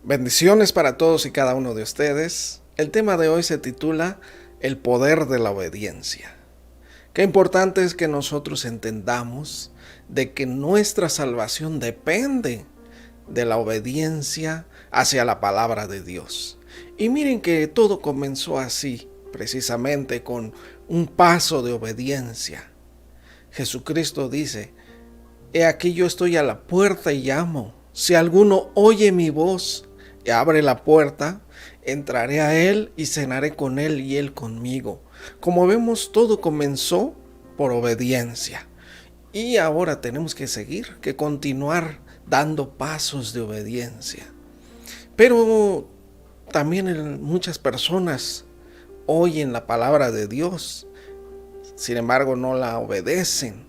Bendiciones para todos y cada uno de ustedes. El tema de hoy se titula El poder de la obediencia. Qué importante es que nosotros entendamos de que nuestra salvación depende de la obediencia hacia la palabra de Dios. Y miren que todo comenzó así, precisamente con un paso de obediencia. Jesucristo dice: He aquí yo estoy a la puerta y llamo. Si alguno oye mi voz y abre la puerta, entraré a él y cenaré con él y él conmigo. Como vemos, todo comenzó por obediencia. Y ahora tenemos que seguir, que continuar dando pasos de obediencia. Pero también muchas personas oyen la palabra de Dios, sin embargo no la obedecen.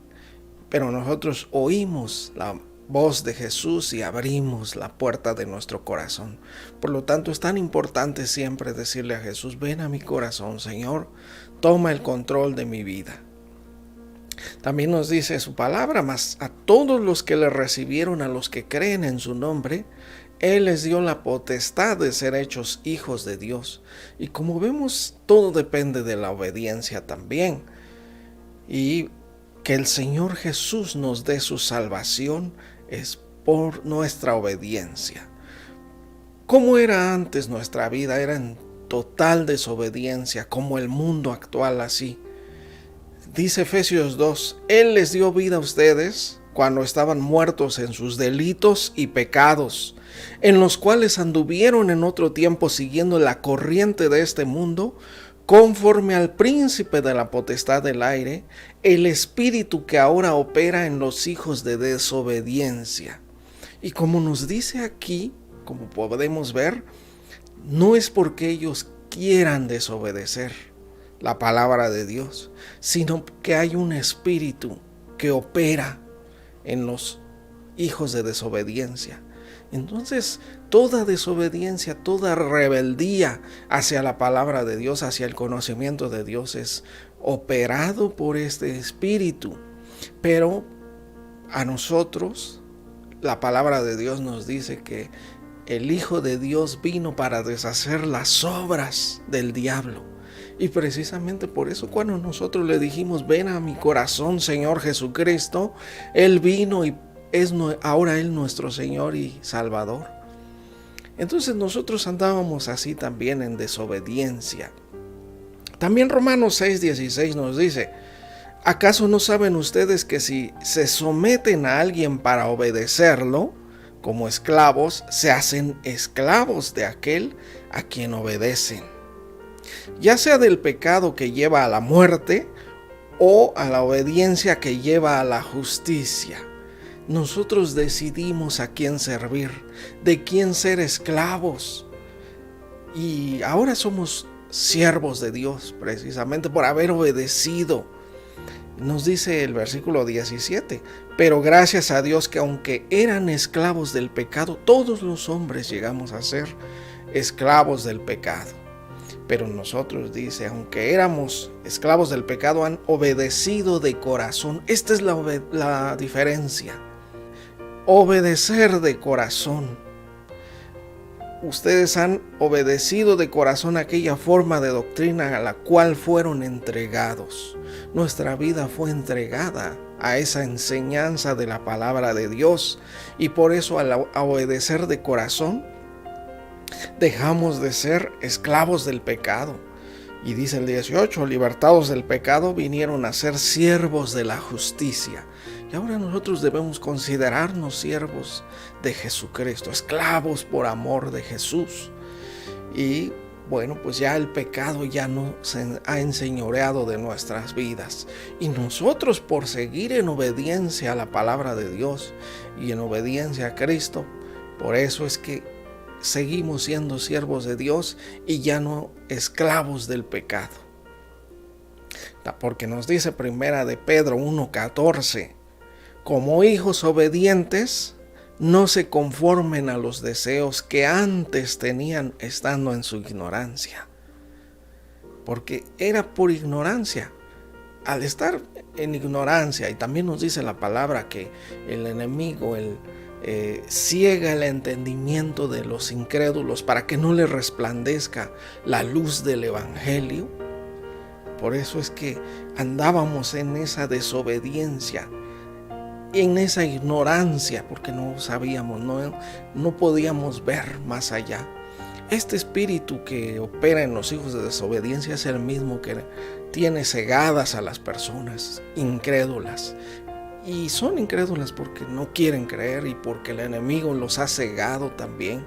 Pero nosotros oímos la voz de Jesús y abrimos la puerta de nuestro corazón. Por lo tanto, es tan importante siempre decirle a Jesús: ven a mi corazón, Señor, toma el control de mi vida. También nos dice su palabra: mas a todos los que le recibieron, a los que creen en su nombre, Él les dio la potestad de ser hechos hijos de Dios. Y como vemos, todo depende de la obediencia también. Y que el Señor Jesús nos dé su salvación es por nuestra obediencia. ¿Cómo era antes nuestra vida? Era en total desobediencia, como el mundo actual así. Dice Efesios 2, Él les dio vida a ustedes cuando estaban muertos en sus delitos y pecados, en los cuales anduvieron en otro tiempo siguiendo la corriente de este mundo, conforme al príncipe de la potestad del aire, el espíritu que ahora opera en los hijos de desobediencia. Y como nos dice aquí, como podemos ver, no es porque ellos quieran desobedecer la palabra de Dios, sino que hay un espíritu que opera en los hijos de desobediencia. Entonces, toda desobediencia, toda rebeldía hacia la palabra de Dios, hacia el conocimiento de Dios, es operado por este espíritu. Pero a nosotros, la palabra de Dios nos dice que el Hijo de Dios vino para deshacer las obras del diablo. Y precisamente por eso, cuando nosotros le dijimos: ven a mi corazón, Señor Jesucristo, Él vino y es ahora Él nuestro Señor y Salvador. Entonces nosotros andábamos así también en desobediencia. También Romanos 6:16 nos dice: ¿acaso no saben ustedes que si se someten a alguien para obedecerlo, como esclavos, se hacen esclavos de aquel a quien obedecen? Ya sea del pecado que lleva a la muerte o a la obediencia que lleva a la justicia. Nosotros decidimos a quién servir, de quién ser esclavos. Y ahora somos siervos de Dios precisamente por haber obedecido. Nos dice el versículo 17, pero gracias a Dios que aunque eran esclavos del pecado, todos los hombres llegamos a ser esclavos del pecado. Pero nosotros, dice, aunque éramos esclavos del pecado, han obedecido de corazón. Esta es la diferencia. Obedecer de corazón. Ustedes han obedecido de corazón aquella forma de doctrina a la cual fueron entregados. Nuestra vida fue entregada a esa enseñanza de la palabra de Dios, y por eso al obedecer de corazón dejamos de ser esclavos del pecado. Y dice el 18, libertados del pecado, vinieron a ser siervos de la justicia. Y ahora nosotros debemos considerarnos siervos de Jesucristo, esclavos por amor de Jesús. Y bueno, pues ya el pecado ya no se ha enseñoreado de nuestras vidas. Y nosotros, por seguir en obediencia a la palabra de Dios y en obediencia a Cristo, por eso es que seguimos siendo siervos de Dios y ya no esclavos del pecado. Porque nos dice primera de Pedro 1:14, como hijos obedientes, no se conformen a los deseos que antes tenían estando en su ignorancia. Porque era por ignorancia. Al estar en ignorancia, y también nos dice la palabra que el enemigo ciega el entendimiento de los incrédulos para que no les resplandezca la luz del evangelio. Por eso es que andábamos en esa desobediencia, en esa ignorancia, porque no sabíamos, no podíamos ver más allá. Este espíritu que opera en los hijos de desobediencia es el mismo que tiene cegadas a las personas incrédulas. Y son incrédulas porque no quieren creer y porque el enemigo los ha cegado también.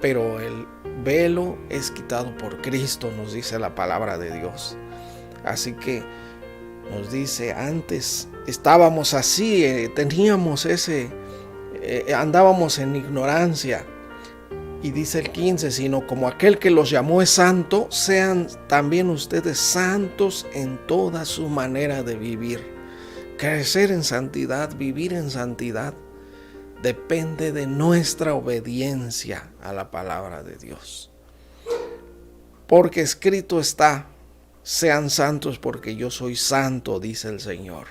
Pero el velo es quitado por Cristo, nos dice la palabra de Dios. Así que nos dice, antes estábamos así, teníamos andábamos en ignorancia. Y dice el 15, sino como aquel que los llamó es santo, sean también ustedes santos en toda su manera de vivir. Crecer en santidad, vivir en santidad, depende de nuestra obediencia a la palabra de Dios. Porque escrito está, sean santos porque yo soy santo, dice el Señor.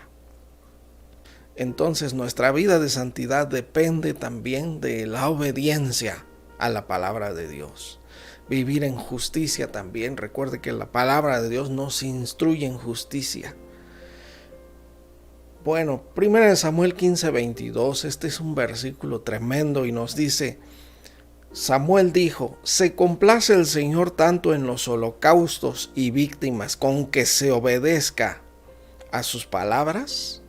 Entonces nuestra vida de santidad depende también de la obediencia a la palabra de Dios. Vivir en justicia también. Recuerde que la palabra de Dios nos instruye en justicia. Bueno, 1 Samuel 15:22, este es un versículo tremendo y nos dice, Samuel dijo, se complace el Señor tanto en los holocaustos y víctimas con que se obedezca a sus palabras.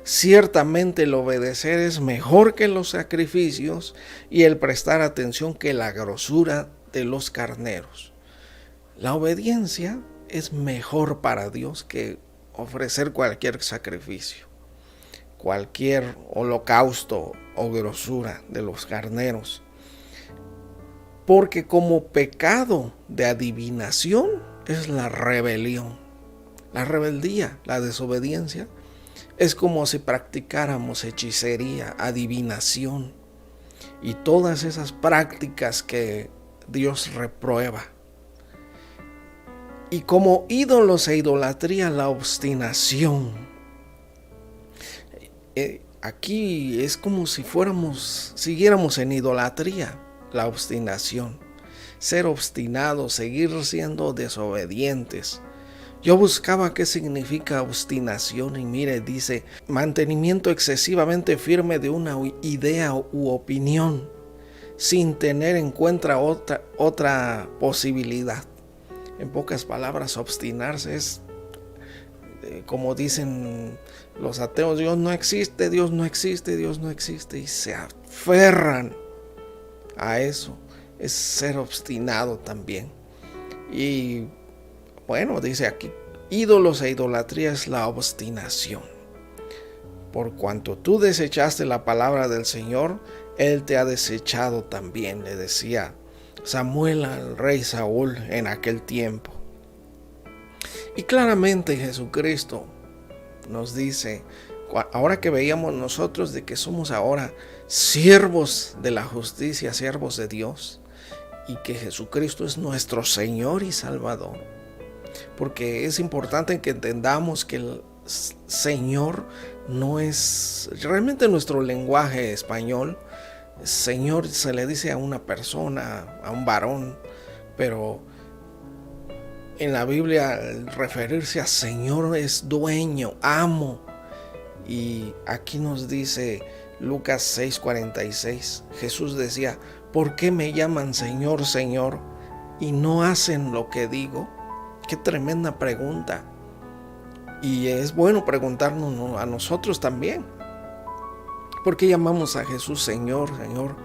Ciertamente el obedecer es mejor que los sacrificios y el prestar atención que la grosura de los carneros. La obediencia es mejor para Dios que ofrecer cualquier sacrificio, cualquier holocausto o grosura de los carneros. Porque como pecado de adivinación es la rebelión, la rebeldía, la desobediencia. Es como si practicáramos hechicería, adivinación y todas esas prácticas que Dios reprueba. Y como ídolos e idolatría, la obstinación. Aquí es como si siguiéramos en idolatría, la obstinación. Ser obstinados, seguir siendo desobedientes. Yo buscaba qué significa obstinación y mire, dice, mantenimiento excesivamente firme de una idea u opinión, sin tener en cuenta otra posibilidad. En pocas palabras, obstinarse es, como dicen los ateos, Dios no existe, Dios no existe, Dios no existe, y se aferran a eso. Es ser obstinado también. Y bueno, dice aquí, ídolos e idolatría es la obstinación. Por cuanto tú desechaste la palabra del Señor, Él te ha desechado también, le decía Samuel al rey Saúl en aquel tiempo. Y claramente Jesucristo nos dice, ahora que veíamos nosotros de que somos ahora siervos de la justicia, siervos de Dios, y que Jesucristo es nuestro Señor y Salvador. Porque es importante que entendamos que el Señor no es realmente nuestro lenguaje español. Señor se le dice a una persona, a un varón, pero en la Biblia el referirse a Señor es dueño, amo. Y aquí nos dice Lucas 6:46, Jesús decía, ¿por qué me llaman Señor, Señor y no hacen lo que digo? Qué tremenda pregunta. Y es bueno preguntarnos a nosotros también. ¿Por qué llamamos a Jesús Señor, Señor,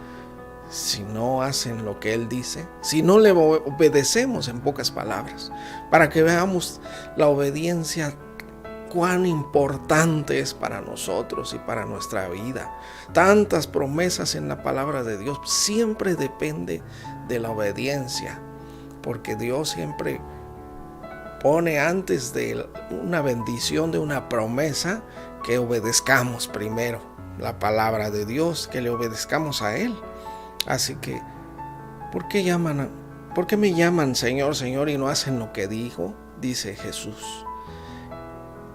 si no hacen lo que Él dice? Si no le obedecemos, en pocas palabras. Para que veamos la obediencia, cuán importante es para nosotros y para nuestra vida. Tantas promesas en la palabra de Dios. Siempre depende de la obediencia. Porque Dios siempre pone antes de una bendición, de una promesa, que obedezcamos primero la palabra de Dios, que le obedezcamos a Él. Así que, ¿por qué me llaman Señor, Señor y no hacen lo que digo? Dice Jesús.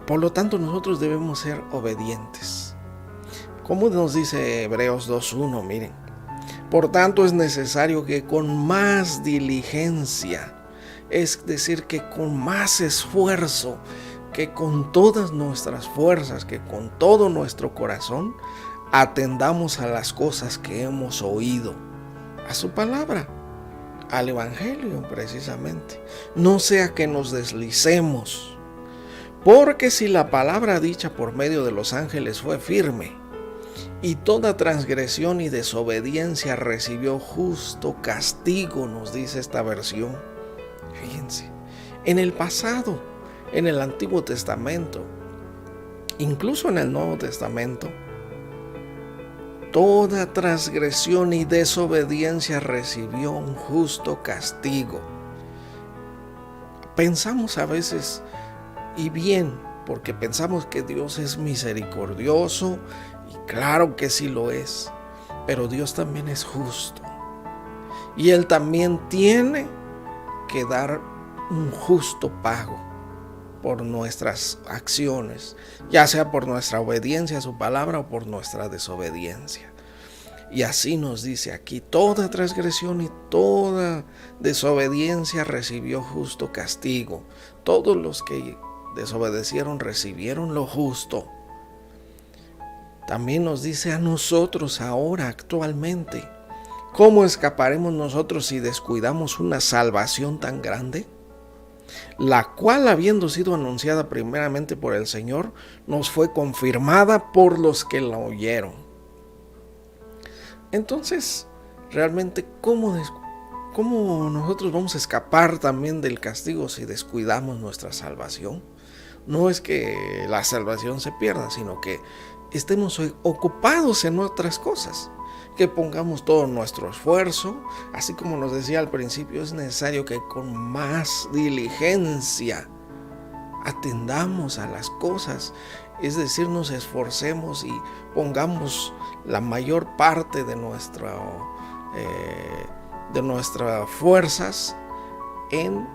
Por lo tanto, nosotros debemos ser obedientes. Como nos dice Hebreos 2:1, miren. Por tanto, es necesario que con más diligencia, es decir, que con más esfuerzo, que con todas nuestras fuerzas, que con todo nuestro corazón, atendamos a las cosas que hemos oído, a su palabra, al Evangelio precisamente. No sea que nos deslicemos, porque si la palabra dicha por medio de los ángeles fue firme, y toda transgresión y desobediencia recibió justo castigo, nos dice esta versión. Fíjense, en el pasado, en el Antiguo Testamento, incluso en el Nuevo Testamento, toda transgresión y desobediencia recibió un justo castigo. Pensamos a veces, y bien, porque pensamos que Dios es misericordioso, y claro que sí lo es, pero Dios también es justo. Y Él también tiene que dar un justo pago por nuestras acciones, ya sea por nuestra obediencia a su palabra o por nuestra desobediencia. Y así nos dice aquí, toda transgresión y toda desobediencia recibió justo castigo. Todos los que desobedecieron recibieron lo justo. También nos dice a nosotros ahora, actualmente, ¿cómo escaparemos nosotros si descuidamos una salvación tan grande? La cual, habiendo sido anunciada primeramente por el Señor, nos fue confirmada por los que la oyeron. Entonces, realmente, ¿cómo nosotros vamos a escapar también del castigo si descuidamos nuestra salvación? No es que la salvación se pierda, sino que estemos ocupados en otras cosas, que pongamos todo nuestro esfuerzo, así como nos decía al principio, es necesario que con más diligencia atendamos a las cosas, es decir, nos esforcemos y pongamos la mayor parte de nuestras fuerzas en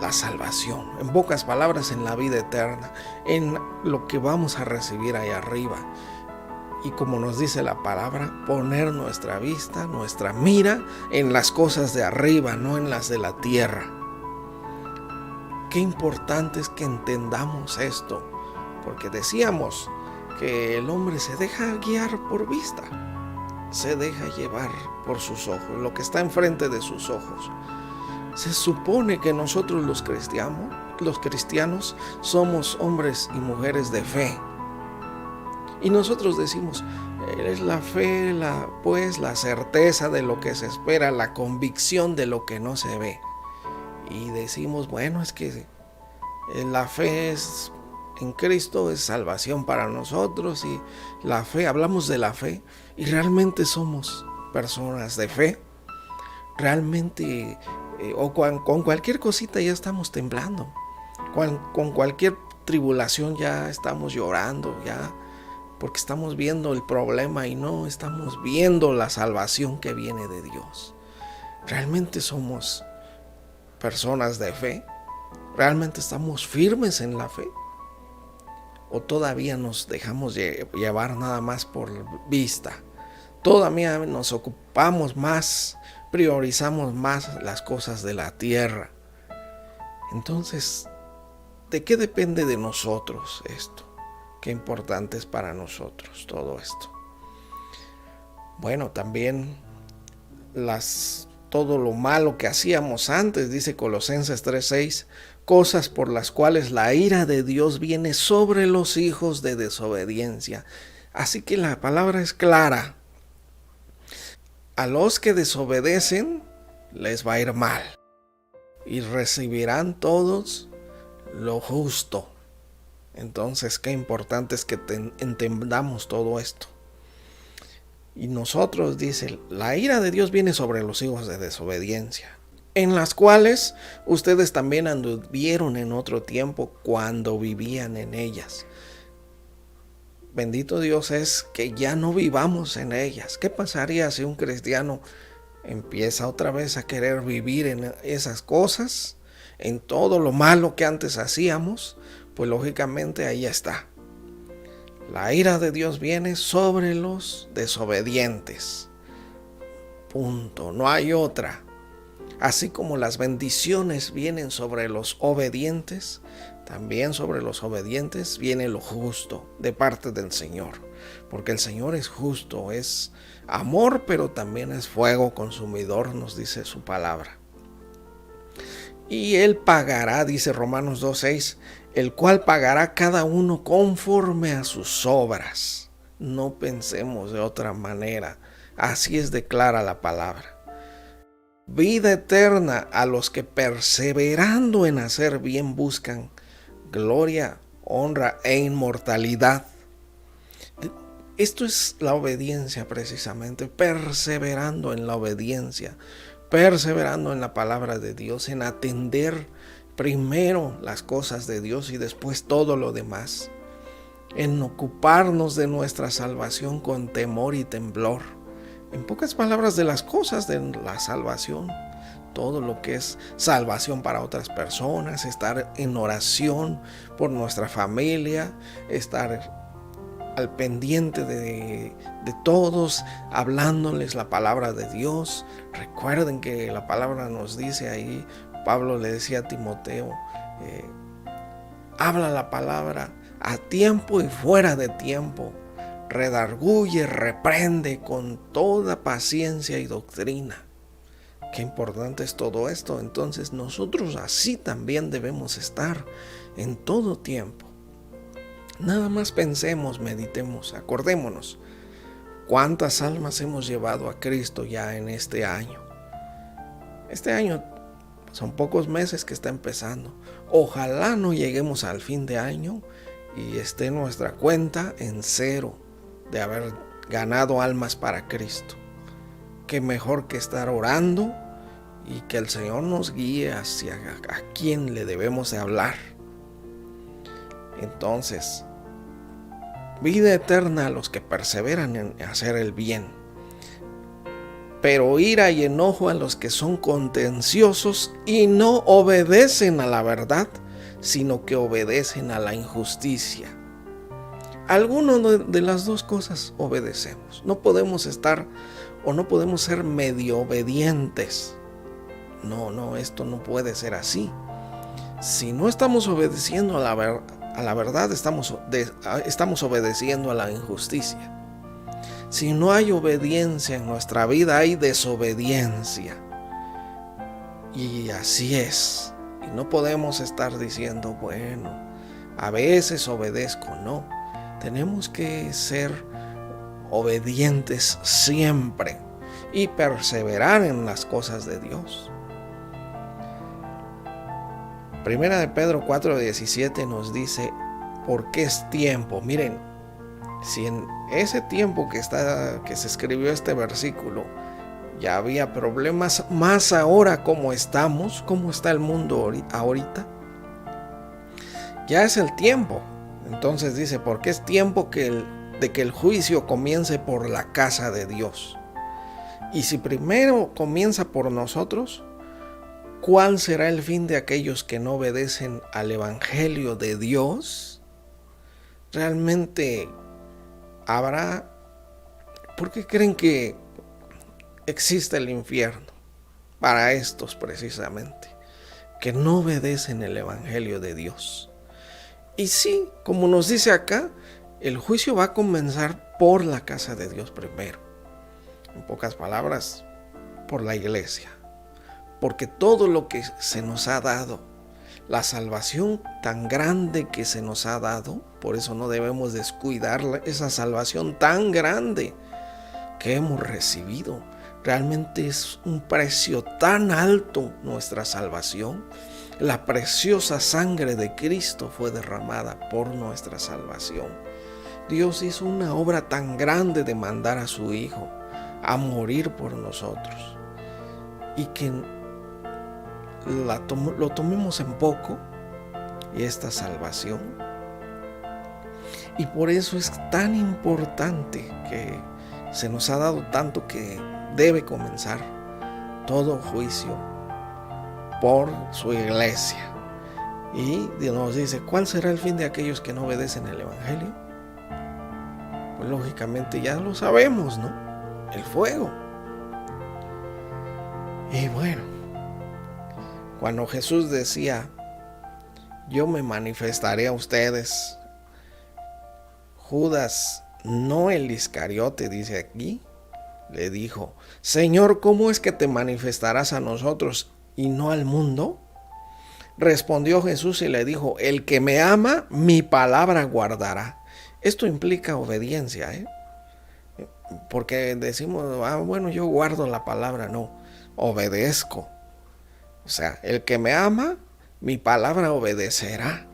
la salvación, en pocas palabras, en la vida eterna, en lo que vamos a recibir ahí arriba. Y como nos dice la palabra, poner nuestra vista, nuestra mira en las cosas de arriba, no en las de la tierra. Qué importante es que entendamos esto, porque decíamos que el hombre se deja guiar por vista, se deja llevar por sus ojos, lo que está enfrente de sus ojos. Se supone que nosotros los cristianos somos hombres y mujeres de fe. Y nosotros decimos, es la fe, la certeza de lo que se espera, la convicción de lo que no se ve. Y decimos, bueno, es que la fe en Cristo es salvación para nosotros, y la fe, hablamos de la fe, y realmente somos personas de fe. Realmente, con cualquier cosita ya estamos temblando, con cualquier tribulación ya estamos llorando, ya, porque estamos viendo el problema y no estamos viendo la salvación que viene de Dios. ¿Realmente somos personas de fe? ¿Realmente estamos firmes en la fe? ¿O todavía nos dejamos llevar nada más por vista? Todavía nos ocupamos más, priorizamos más las cosas de la tierra. Entonces, ¿de qué depende de nosotros esto? Qué importante es para nosotros todo esto. Bueno, también todo lo malo que hacíamos antes, dice Colosenses 3:6, cosas por las cuales la ira de Dios viene sobre los hijos de desobediencia. Así que la palabra es clara. A los que desobedecen les va a ir mal, y recibirán todos lo justo. Entonces, qué importante es que entendamos todo esto. Y nosotros, dice, la ira de Dios viene sobre los hijos de desobediencia, en las cuales ustedes también anduvieron en otro tiempo cuando vivían en ellas. bendito Dios, es que ya no vivamos en ellas. ¿Qué pasaría si un cristiano empieza otra vez a querer vivir en esas cosas, en todo lo malo que antes hacíamos? Pues lógicamente ahí está. La ira de Dios viene sobre los desobedientes. Punto, no hay otra. Así como las bendiciones vienen sobre los obedientes, también sobre los obedientes viene lo justo de parte del Señor. Porque el Señor es justo, es amor, pero también es fuego consumidor, nos dice su palabra. Y Él pagará, dice Romanos 2:6, el cual pagará cada uno conforme a sus obras. No pensemos de otra manera. Así es, declara la palabra. Vida eterna a los que perseverando en hacer bien buscan gloria, honra e inmortalidad. Esto es la obediencia precisamente, perseverando en la obediencia, perseverando en la palabra de Dios, en atender primero las cosas de Dios y después todo lo demás, en ocuparnos de nuestra salvación con temor y temblor. En pocas palabras, de las cosas de la salvación, todo lo que es salvación para otras personas, estar en oración por nuestra familia, estar al pendiente de todos, hablándoles la palabra de Dios. Recuerden que la palabra nos dice ahí, Pablo le decía a Timoteo, habla la palabra a tiempo y fuera de tiempo, redarguye, reprende con toda paciencia y doctrina. Qué importante es todo esto. Entonces nosotros así también debemos estar en todo tiempo. Nada más pensemos, meditemos, acordémonos cuántas almas hemos llevado a Cristo ya en este año. Este año son pocos meses que está empezando. Ojalá no lleguemos al fin de año y esté nuestra cuenta en cero de haber ganado almas para Cristo. Qué mejor que estar orando y que el Señor nos guíe hacia a quién le debemos de hablar. Entonces, vida eterna a los que perseveran en hacer el bien, pero ira y enojo a los que son contenciosos y no obedecen a la verdad, sino que obedecen a la injusticia. Alguno de las dos cosas obedecemos. No podemos estar o no podemos ser medio obedientes. No, esto no puede ser así. Si no estamos obedeciendo a la verdad, estamos obedeciendo a la injusticia. Si no hay obediencia en nuestra vida, hay desobediencia. Y así es. Y no podemos estar diciendo, bueno, a veces obedezco. No, tenemos que ser obedientes siempre y perseverar en las cosas de Dios. Primera de Pedro 4:17 nos dice, porque es tiempo. Miren, si en ese tiempo que se escribió este versículo ya había problemas, más ahora como está el mundo ahorita, ya es el tiempo. Entonces dice, porque es tiempo de que el juicio comience por la casa de Dios. Y si primero comienza por nosotros, ¿cuál será el fin de aquellos que no obedecen al Evangelio de Dios? Realmente habrá. ¿Por qué creen que existe el infierno? Para estos precisamente, que no obedecen el Evangelio de Dios. Y sí, como nos dice acá, el juicio va a comenzar por la casa de Dios primero. En pocas palabras, por la iglesia. Porque todo lo que se nos ha dado, la salvación tan grande que se nos ha dado, por eso no debemos descuidar esa salvación tan grande que hemos recibido. Realmente es un precio tan alto nuestra salvación. La preciosa sangre de Cristo fue derramada por nuestra salvación. Dios hizo una obra tan grande de mandar a su Hijo a morir por nosotros. Y que lo tomemos en poco, y esta salvación, Y por eso es tan importante que se nos ha dado tanto que debe comenzar todo juicio por su iglesia. Y Dios nos dice, ¿cuál será el fin de aquellos que no obedecen el evangelio? Pues lógicamente ya lo sabemos, ¿no? El fuego. Y bueno, cuando Jesús decía, yo me manifestaré a ustedes, Judas, no el Iscariote, dice aquí, le dijo, Señor, ¿cómo es que te manifestarás a nosotros y no al mundo? Respondió Jesús y le dijo, el que me ama, mi palabra guardará. Esto implica obediencia, porque decimos, bueno, yo guardo la palabra. No, obedezco. O sea, el que me ama, mi palabra obedecerá.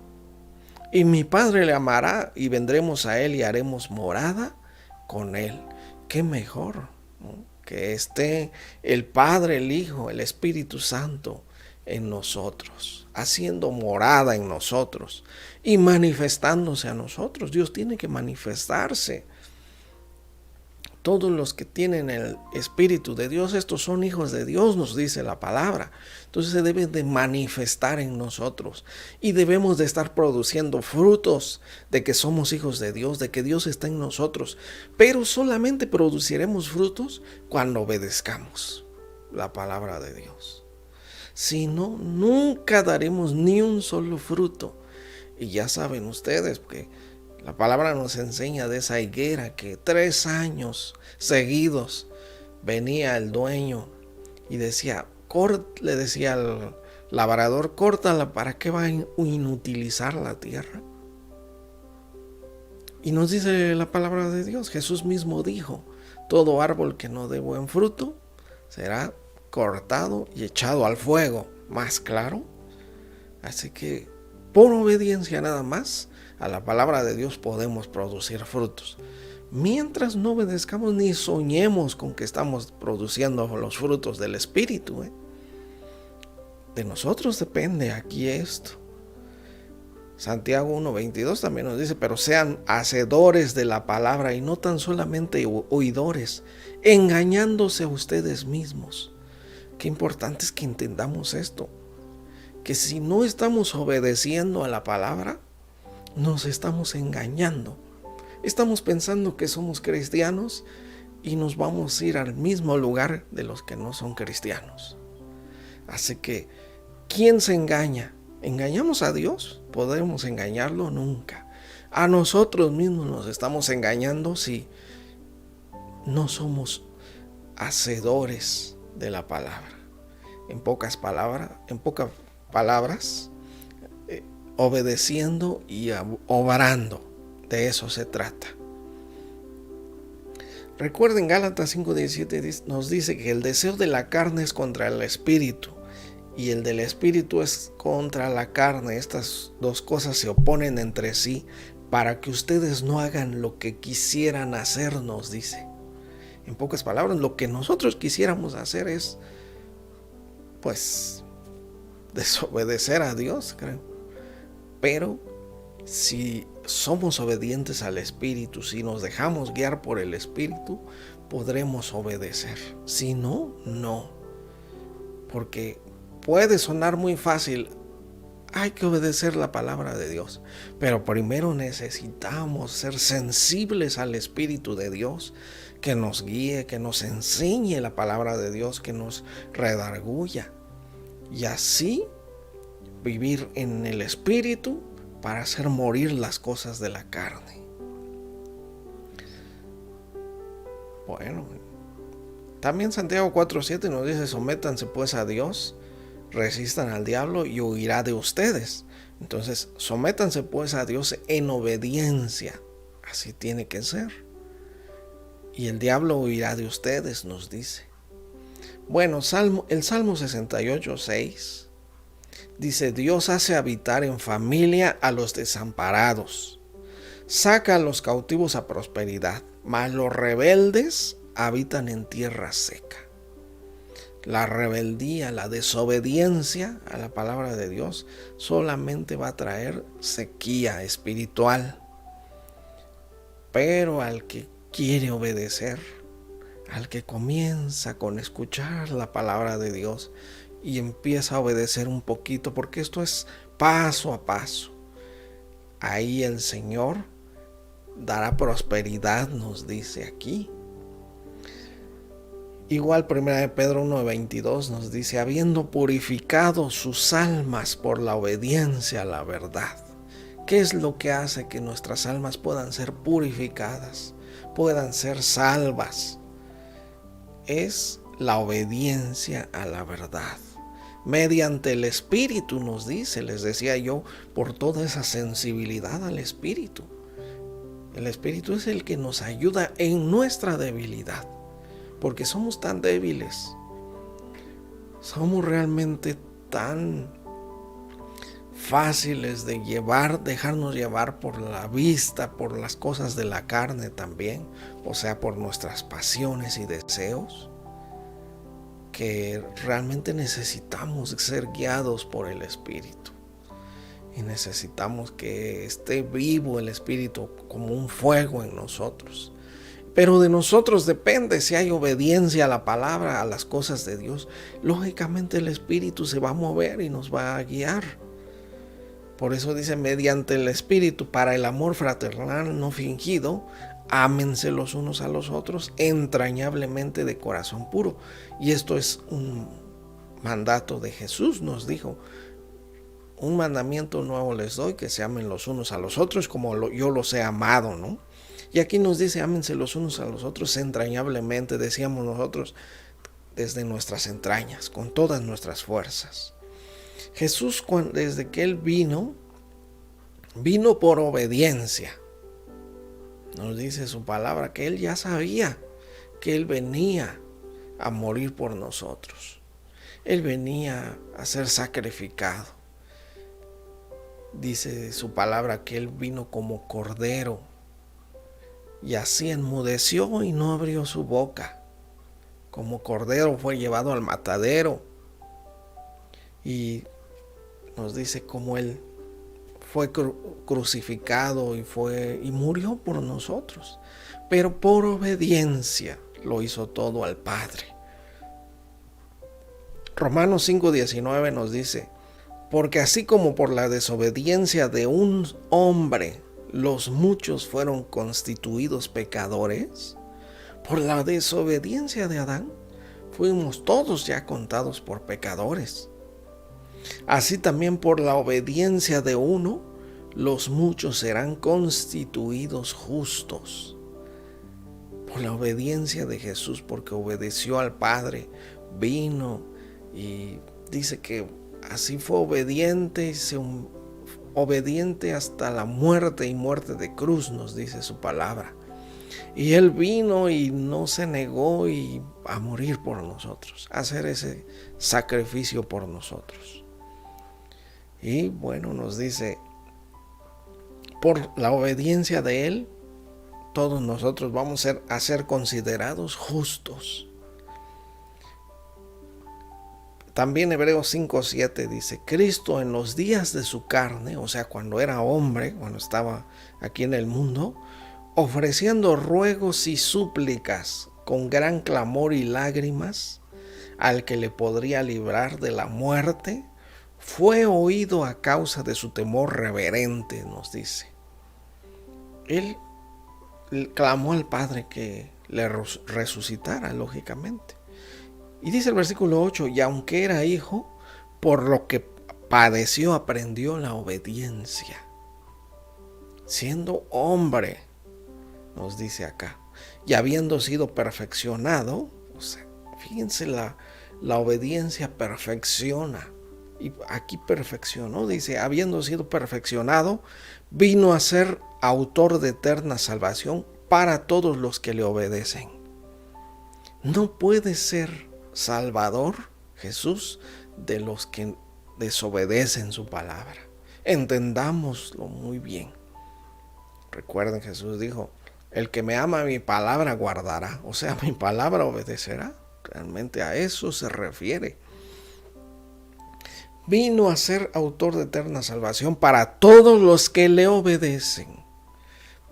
Y mi Padre le amará y vendremos a él y haremos morada con él. Qué mejor, ¿no? Que esté el Padre, el Hijo, el Espíritu Santo en nosotros, haciendo morada en nosotros y manifestándose a nosotros. Dios tiene que manifestarse. Todos los que tienen el Espíritu de Dios, estos son hijos de Dios, nos dice la palabra. Entonces se debe de manifestar en nosotros y debemos de estar produciendo frutos de que somos hijos de Dios, de que Dios está en nosotros. Pero solamente produciremos frutos cuando obedezcamos la palabra de Dios. Si no, nunca daremos ni un solo fruto. Y ya saben ustedes que la palabra nos enseña de esa higuera que 3 años seguidos venía el dueño y decía, le decía al labrador, córtala, ¿para qué va a inutilizar la tierra? Y nos dice la palabra de Dios, Jesús mismo dijo, todo árbol que no dé buen fruto será cortado y echado al fuego. Más claro. Así que por obediencia nada más a la palabra de Dios podemos producir frutos. Mientras no obedezcamos ni soñemos con que estamos produciendo los frutos del Espíritu. De nosotros depende aquí esto. Santiago 1:22 también nos dice, pero sean hacedores de la palabra y no tan solamente oidores, engañándose a ustedes mismos. Qué importante es que entendamos esto, que si no estamos obedeciendo a la palabra, nos estamos engañando. Estamos pensando que somos cristianos y nos vamos a ir al mismo lugar de los que no son cristianos. Así que, ¿quién se engaña? ¿Engañamos a Dios? ¿Podremos engañarlo? Nunca. A nosotros mismos nos estamos engañando si no somos hacedores de la palabra. En pocas palabras, obedeciendo y obrando. De eso se trata. Recuerden, Gálatas 5:17 nos dice que el deseo de la carne es contra el espíritu y el del espíritu es contra la carne. Estas dos cosas se oponen entre sí para que ustedes no hagan lo que quisieran hacer, nos dice. En pocas palabras, lo que nosotros quisiéramos hacer es, pues, desobedecer a Dios, creo. Pero si somos obedientes al Espíritu, si nos dejamos guiar por el Espíritu, podremos obedecer. Si no, no. Porque puede sonar muy fácil, hay que obedecer la palabra de Dios, pero primero necesitamos ser sensibles al Espíritu de Dios, que nos guíe, que nos enseñe la palabra de Dios, que nos redarguya, y así vivir en el Espíritu para hacer morir las cosas de la carne. Bueno, también Santiago 4:7 nos dice, sométanse pues a Dios, resistan al diablo y huirá de ustedes. Entonces, sométanse pues a Dios en obediencia. Así tiene que ser. Y el diablo huirá de ustedes, nos dice. Bueno, el Salmo 68:6 dice, Dios hace habitar en familia a los desamparados, saca a los cautivos a prosperidad, mas los rebeldes habitan en tierra seca. La rebeldía, la desobediencia a la palabra de Dios solamente va a traer sequía espiritual. Pero al que quiere obedecer, al que comienza con escuchar la palabra de Dios y empieza a obedecer un poquito, porque esto es paso a paso, ahí el Señor dará prosperidad, nos dice aquí. Igual 1 de Pedro 1:22 nos dice, habiendo purificado sus almas por la obediencia a la verdad. ¿Qué es lo que hace que nuestras almas puedan ser purificadas, puedan ser salvas? Es la obediencia a la verdad. Mediante el Espíritu nos dice, les decía yo, por toda esa sensibilidad al Espíritu. El Espíritu es el que nos ayuda en nuestra debilidad, porque somos tan débiles. Somos realmente tan fáciles de dejarnos llevar por la vista, por las cosas de la carne también, o sea, por nuestras pasiones y deseos, que realmente necesitamos ser guiados por el Espíritu. Y necesitamos que esté vivo el Espíritu como un fuego en nosotros. Pero de nosotros depende si hay obediencia a la palabra, a las cosas de Dios. Lógicamente el Espíritu se va a mover y nos va a guiar. Por eso dice, mediante el Espíritu, para el amor fraternal no fingido, ámense los unos a los otros entrañablemente de corazón puro. Y esto es un mandato de Jesús, nos dijo. Un mandamiento nuevo les doy, que se amen los unos a los otros como yo los he amado, ¿no? Y aquí nos dice, ámense los unos a los otros entrañablemente, decíamos nosotros, desde nuestras entrañas, con todas nuestras fuerzas. Jesús, desde que Él vino por obediencia. Nos dice su palabra que Él ya sabía que Él venía a morir por nosotros. Él venía a ser sacrificado. Dice su palabra que Él vino como cordero y así enmudeció y no abrió su boca. Como cordero fue llevado al matadero. Y nos dice cómo Él fue crucificado y murió por nosotros. Pero por obediencia lo hizo todo al Padre. Romanos 5:19 nos dice, porque así como por la desobediencia de un hombre los muchos fueron constituidos pecadores, por la desobediencia de Adán fuimos todos ya contados por pecadores. Así también por la obediencia de uno, los muchos serán constituidos justos. Por la obediencia de Jesús, porque obedeció al Padre, vino y dice que así fue obediente hasta la muerte y muerte de cruz, nos dice su palabra. Y Él vino y no se negó a morir por nosotros, a hacer ese sacrificio por nosotros. Y bueno, nos dice, por la obediencia de Él, todos nosotros vamos a ser considerados justos. También Hebreos 5:7 dice, Cristo en los días de su carne, o sea, cuando era hombre, cuando estaba aquí en el mundo, ofreciendo ruegos y súplicas con gran clamor y lágrimas al que le podría librar de la muerte, fue oído a causa de su temor reverente, nos dice. Él clamó al Padre que le resucitara, lógicamente. Y dice el versículo 8, y aunque era hijo, por lo que padeció aprendió la obediencia. Siendo hombre, nos dice acá, y habiendo sido perfeccionado, o sea, fíjense la obediencia perfecciona. Y aquí perfeccionó, dice, habiendo sido perfeccionado, vino a ser autor de eterna salvación para todos los que le obedecen. No puede ser Salvador Jesús de los que desobedecen su palabra. Entendámoslo muy bien. Recuerden, Jesús dijo, el que me ama mi palabra guardará, o sea, mi palabra obedecerá. Realmente a eso se refiere. Vino a ser autor de eterna salvación para todos los que le obedecen.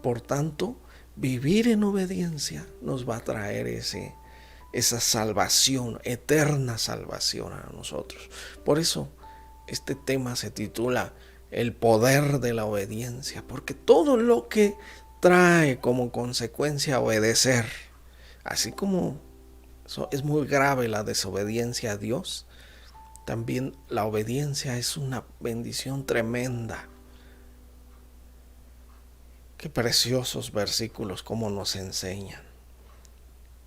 Por tanto, vivir en obediencia nos va a traer esa salvación, eterna salvación a nosotros. Por eso este tema se titula El poder de la obediencia, porque todo lo que trae como consecuencia obedecer, así como es muy grave la desobediencia a Dios, también la obediencia es una bendición tremenda. Qué preciosos versículos como nos enseñan.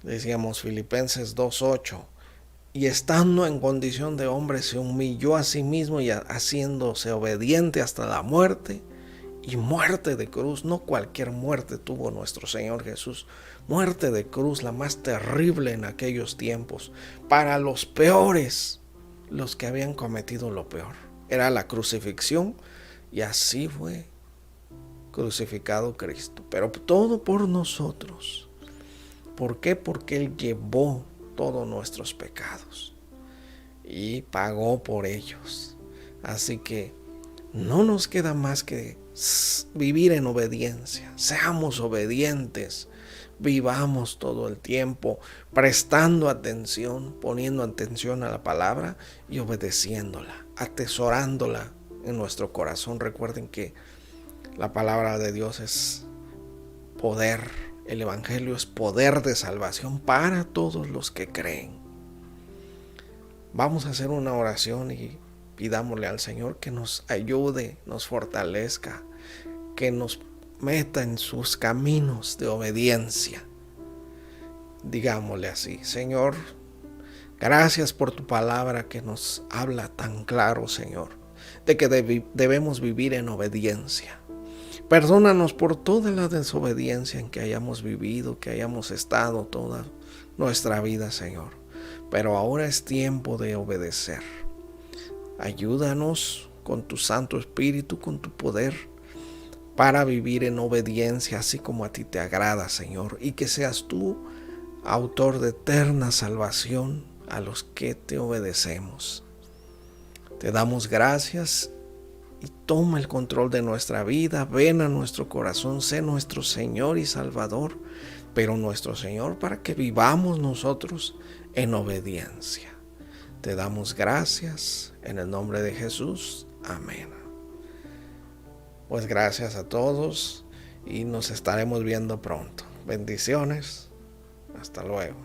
Decíamos Filipenses 2:8, y estando en condición de hombre se humilló a sí mismo y haciéndose obediente hasta la muerte y muerte de cruz. No cualquier muerte tuvo nuestro Señor Jesús, muerte de cruz, la más terrible en aquellos tiempos, para los peores, los que habían cometido lo peor. Era la crucifixión, y así fue crucificado Cristo, pero todo por nosotros. ¿Por qué? Porque Él llevó todos nuestros pecados y pagó por ellos. Así que no nos queda más que vivir en obediencia. Seamos obedientes, vivamos todo el tiempo prestando atención, poniendo atención a la palabra y obedeciéndola, atesorándola en nuestro corazón. Recuerden que la palabra de Dios es poder. El Evangelio es poder de salvación para todos los que creen. Vamos a hacer una oración y pidámosle al Señor que nos ayude, nos fortalezca, que nos meta en sus caminos de obediencia. Digámosle así: Señor, gracias por tu palabra que nos habla tan claro, Señor, de que debemos vivir en obediencia. Perdónanos por toda la desobediencia en que hayamos vivido, que hayamos estado toda nuestra vida, Señor. Pero ahora es tiempo de obedecer. Ayúdanos con tu Santo Espíritu, con tu poder, para vivir en obediencia, así como a ti te agrada, Señor. Y que seas tú, autor de eterna salvación a los que te obedecemos. Te damos gracias y toma el control de nuestra vida. Ven a nuestro corazón, sé nuestro Señor y Salvador, pero nuestro Señor para que vivamos nosotros en obediencia. Te damos gracias en el nombre de Jesús. Amén. Pues gracias a todos y nos estaremos viendo pronto. Bendiciones. Hasta luego.